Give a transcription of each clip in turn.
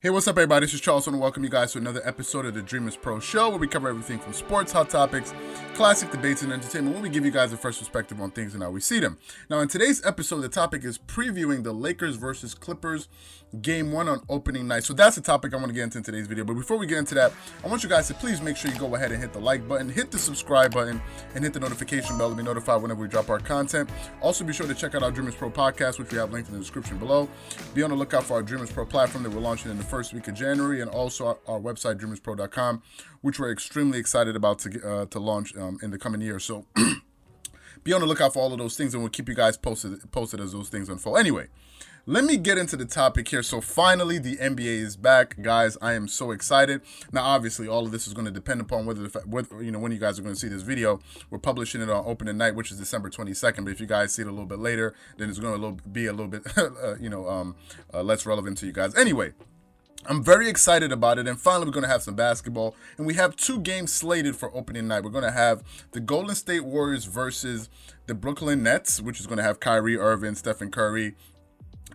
Hey, what's up, everybody? This is Charles, and welcome you guys to another episode of the Dreamerspro Show, where we cover everything from sports, hot topics, classic debates, and entertainment, where we give you guys a fresh perspective on things and how we see them. Now, in today's episode, the topic is previewing the Lakers versus Clippers Game 1 on opening night. So that's the topic I want to get into in today's video. But before we get into that, I want you guys to please make sure you go ahead and hit the like button, hit the subscribe button, and hit the notification bell to be notified whenever we drop our content. Also, be sure to check out our Dreamerspro Podcast, which we have linked in the description below. Be on the lookout for our Dreamerspro platform that we're launching in the first week of January, and also our website, Dreamerspro.com, which we're extremely excited about to launch in the coming year. So be on the lookout for all of those things, and we'll keep you guys posted as those things unfold. Anyway, let me get into the topic here. So finally, the NBA is back, guys. I am so excited. Now, obviously, all of this is going to depend upon whether when you guys are going to see this video. We're publishing it on opening night, which is December 22nd. But if you guys see it a little bit later, then it's going to be a little bit, less relevant to you guys. Anyway, I'm very excited about it, and finally we're going to have some basketball, and we have two games slated for opening night. We're going to have the Golden State Warriors versus the Brooklyn Nets, which is going to have Kyrie Irving, Stephen Curry,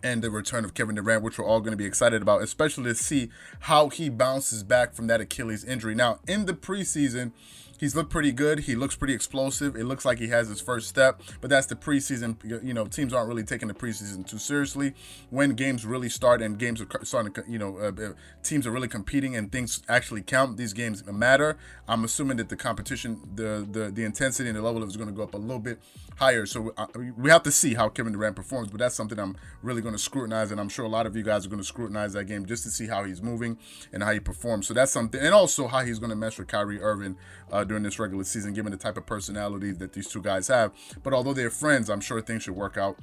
and the return of Kevin Durant, which we're all going to be excited about, especially to see how he bounces back from that Achilles injury. Now, in the preseason, he's looked pretty good. He looks pretty explosive. It looks like he has his first step, but that's the preseason. You know, teams aren't really taking the preseason too seriously. When games really start and games are starting to, teams are really competing and things actually count, these games matter. I'm assuming that the competition, the intensity and the level is going to go up a little bit higher. So we have to see how Kevin Durant performs, but that's something I'm really going to scrutinize, and I'm sure a lot of you guys are going to scrutinize that game just to see how he's moving and how he performs. So that's something, and also how he's going to mesh with Kyrie Irving during this regular season, given the type of personality that these two guys have. But although they're friends, I'm sure things should work out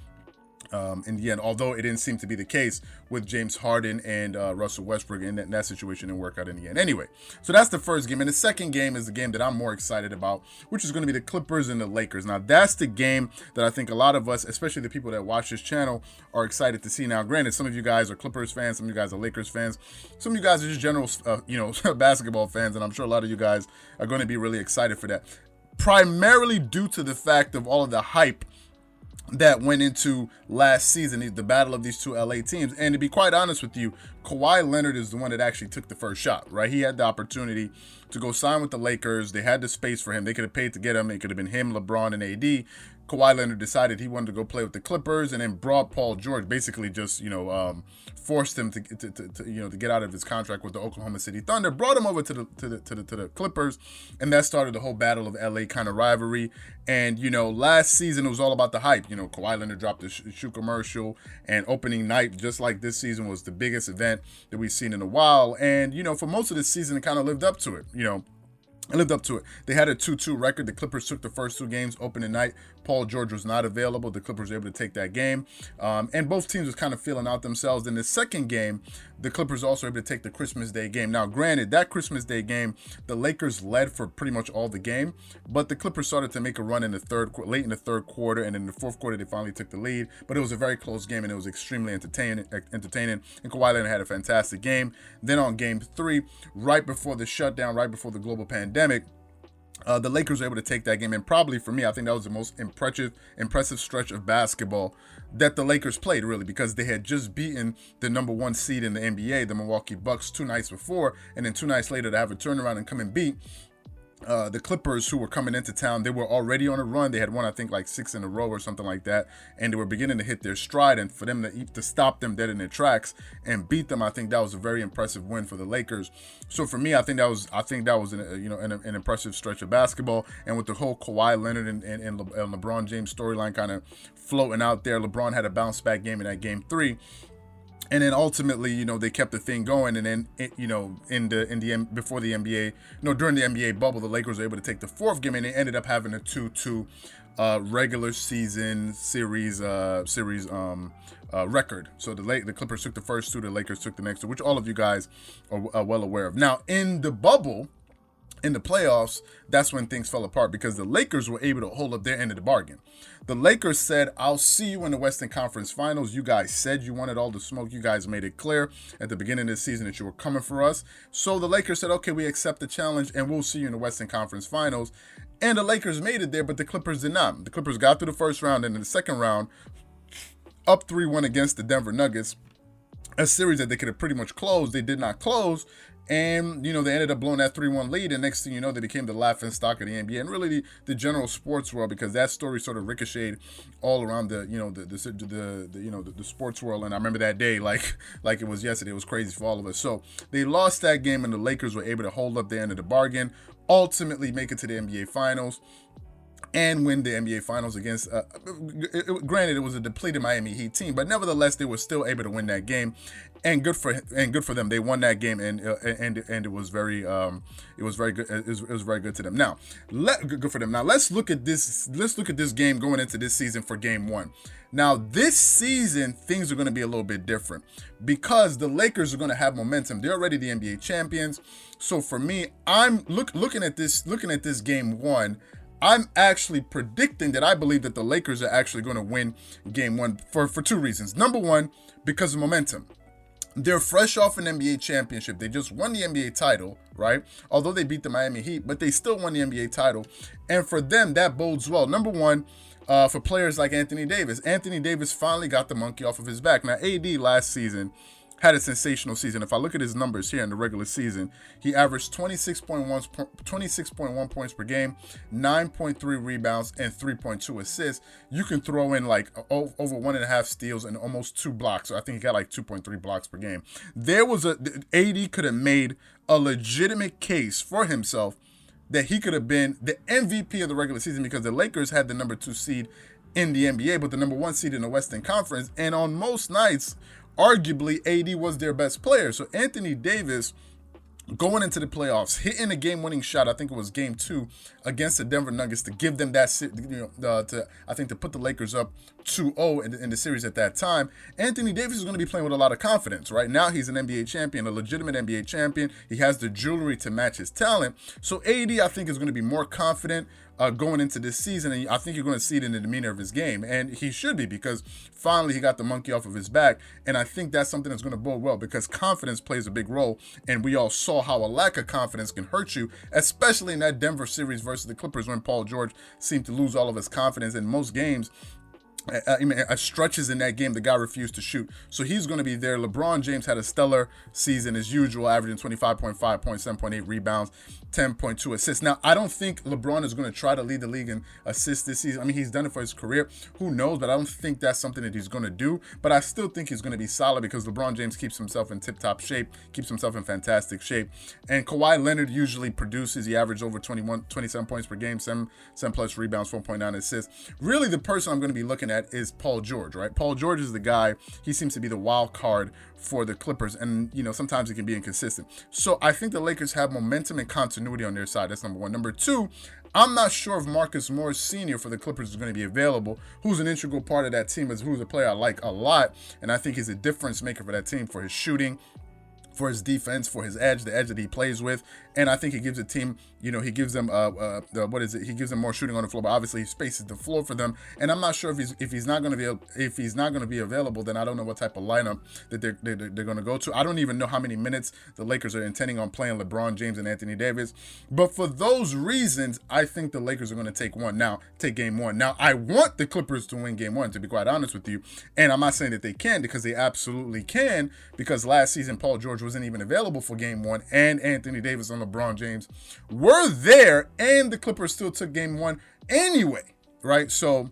in the end, although it didn't seem to be the case with James Harden and Russell Westbrook, in that situation didn't work out in the end. Anyway, so that's the first game. And the second game is the game that I'm more excited about, which is going to be the Clippers and the Lakers. Now, that's the game that I think a lot of us, especially the people that watch this channel, are excited to see. Now, granted, some of you guys are Clippers fans, some of you guys are Lakers fans, some of you guys are just general, basketball fans, and I'm sure a lot of you guys are going to be really excited for that, primarily due to the fact of all of the hype that went into last season, the battle of these two LA teams. And to be quite honest with you, Kawhi Leonard is the one that actually took the first shot, right? He had the opportunity to go sign with the Lakers. They had the space for him. They could have paid to get him. It could have been him, LeBron, and AD. Kawhi Leonard decided he wanted to go play with the Clippers, and then brought Paul George, basically just, forced him to get out of his contract with the Oklahoma City Thunder, brought him over to the Clippers, and that started the whole battle of LA kind of rivalry. And, last season it was all about the hype. Kawhi Leonard dropped the shoe commercial, and opening night, just like this season, was the biggest event that we've seen in a while. And, for most of the season, it kind of lived up to it, I lived up to it. They had a 2-2 record. The Clippers took the first two games opening night. Paul George was not available. The Clippers were able to take that game. And both teams was kind of feeling out themselves. In the second game, the Clippers also were able to take the Christmas Day game. Now, granted, that Christmas Day game, the Lakers led for pretty much all the game, but the Clippers started to make a run in late in the third quarter, and in the fourth quarter, they finally took the lead. But it was a very close game, and it was extremely entertaining. And Kawhi Leonard had a fantastic game. Then on game 3, right before the shutdown, right before the global pandemic, the Lakers were able to take that game, and probably for me, I think that was the most impressive stretch of basketball that the Lakers played, really, because they had just beaten the number 1 seed in the NBA, the Milwaukee Bucks, 2 nights before, and then 2 nights later to have a turnaround and come and beat the Clippers, who were coming into town. They were already on a run. They had won, I think, like 6 in a row or something like that, and they were beginning to hit their stride. And for them to stop them dead in their tracks and beat them, I think that was a very impressive win for the Lakers. So for me, I think that was an impressive stretch of basketball. And with the whole Kawhi Leonard and LeBron James storyline kind of floating out there, LeBron had a bounce back game in that game 3. And then ultimately, they kept the thing going. And then, before the NBA, during the NBA bubble, the Lakers were able to take the fourth game, and they ended up having a 2-2 regular season series record. So the Clippers took the first 2, the Lakers took the next 2, which all of you guys are well aware of. Now, in the bubble, in the playoffs, that's when things fell apart, because the Lakers were able to hold up their end of the bargain. The Lakers said, "I'll see you in the Western Conference Finals. You guys said you wanted all the smoke. You guys made it clear at the beginning of the season that you were coming for us." So the Lakers said, "Okay, we accept the challenge, and we'll see you in the Western Conference Finals." And the Lakers made it there, but the Clippers did not. The Clippers got through the first round, and in the second round, up 3-1 against the Denver Nuggets, a series that they could have pretty much closed. They did not close. And, they ended up blowing that 3-1 lead. And next thing you know, they became the laughing stock of the NBA and really the general sports world, because that story sort of ricocheted all around the sports world. And I remember that day like it was yesterday. It was crazy for all of us. So they lost that game, and the Lakers were able to hold up the end of the bargain, ultimately make it to the NBA Finals, and win the NBA Finals against, granted, it was a depleted Miami Heat team, but nevertheless, they were still able to win that game, and good for them. They won that game, and it was very good. It was very good to them. Now, good for them. Now let's look at this. Let's look at this game going into this season for Game 1. Now, this season, things are going to be a little bit different because the Lakers are going to have momentum. They're already the NBA champions. So for me, I'm looking at this Game 1. I'm actually predicting that I believe that the Lakers are actually going to win Game 1 for two reasons. Number one, because of momentum. They're fresh off an NBA championship. They just won the NBA title, right? Although they beat the Miami Heat, but they still won the NBA title. And for them, that bodes well. Number one, for players like Anthony Davis. Anthony Davis finally got the monkey off of his back. Now, AD last season had a sensational season. If I look at his numbers here in the regular season, he averaged 26.1 points per game, 9.3 rebounds, and 3.2 assists. You can throw in like over 1.5 steals and almost 2 blocks. So I think he got like 2.3 blocks per game. AD could have made a legitimate case for himself that he could have been the MVP of the regular season, because the Lakers had the number 2 seed in the NBA, but the number 1 seed in the Western Conference. And on most nights, arguably, AD was their best player. So Anthony Davis, going into the playoffs, hitting a game-winning shot, I think it was Game 2 against the Denver Nuggets to give them that, to put the Lakers up 2-0 in the series at that time. Anthony Davis is going to be playing with a lot of confidence. Right now, he's an NBA champion, a legitimate NBA champion. He has the jewelry to match his talent. So AD, I think, is going to be more confident going into this season, and I think you're going to see it in the demeanor of his game, and he should be, because finally he got the monkey off of his back, and I think that's something that's going to bode well, because confidence plays a big role, and we all saw how a lack of confidence can hurt you, especially in that Denver series versus the Clippers, when Paul George seemed to lose all of his confidence in most games. Stretches in that game, the guy refused to shoot. So he's going to be there. LeBron James had a stellar season as usual, averaging 25.5 points, 7.8 rebounds, 10.2 assists. Now, I don't think LeBron is going to try to lead the league in assists this season. I mean, he's done it for his career. Who knows? But I don't think that's something that he's going to do. But I still think he's going to be solid, because LeBron James keeps himself in tip-top shape, keeps himself in fantastic shape. And Kawhi Leonard usually produces. He averaged over 27 points per game, 7 plus rebounds, 4.9 assists. Really, the person I'm going to be looking at is Paul George, right? Paul George is the guy. He seems to be the wild card for the Clippers, and sometimes he can be inconsistent. So I think the Lakers have momentum and continuity on their side. That's number one. Number two, I'm not sure if Marcus Morris Sr. for the Clippers is going to be available, who's an integral part of that team, who's a player I like a lot, and I think he's a difference maker for that team, for his shooting, for his defense, for his edge, the edge that he plays with. And I think he gives the team, he gives them, he gives them more shooting on the floor, but obviously he spaces the floor for them. And I'm not sure if he's not going to be available, then I don't know what type of lineup that they're going to go to. I don't even know how many minutes the Lakers are intending on playing LeBron James and Anthony Davis. But for those reasons, I think the Lakers are going to take Game 1. Now, I want the Clippers to win Game 1, to be quite honest with you. And I'm not saying that they can, because they absolutely can, because last season Paul George wasn't even available for Game 1, and Anthony Davis and LeBron James were there, and the Clippers still took Game 1 anyway, right? So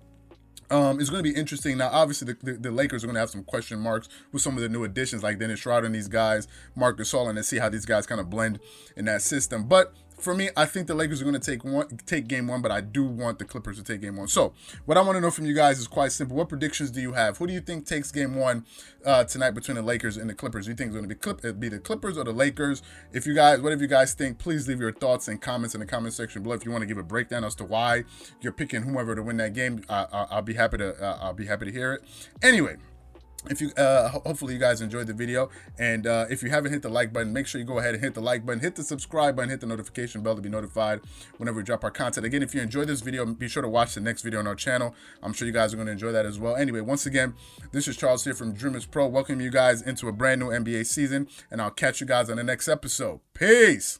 it's going to be interesting. Now, obviously, the Lakers are going to have some question marks with some of the new additions like Dennis Schroeder and these guys, Marc Gasol, and to see how these guys kind of blend in that system. But for me, I think the Lakers are going to take Game 1, but I do want the Clippers to take Game 1. So what I want to know from you guys is quite simple. What predictions do you have? Who do you think takes Game 1 tonight between the Lakers and the Clippers? Do you think it's going to be the Clippers or the Lakers? Whatever you guys think, please leave your thoughts and comments in the comment section below. If you want to give a breakdown as to why you're picking whomever to win that game, I'll be happy to hear it. Anyway, if you hopefully you guys enjoyed the video, and if you haven't hit the like button, make sure you go ahead and hit the like button, hit the subscribe button, hit the notification bell to be notified whenever we drop our content. Again, if you enjoyed this video, be sure to watch the next video on our channel. I'm sure you guys are going to enjoy that as well. Anyway, once again, this is Charles here from Dreamerspro, welcoming you guys into a brand new NBA season, and I'll catch you guys on the next episode. Peace.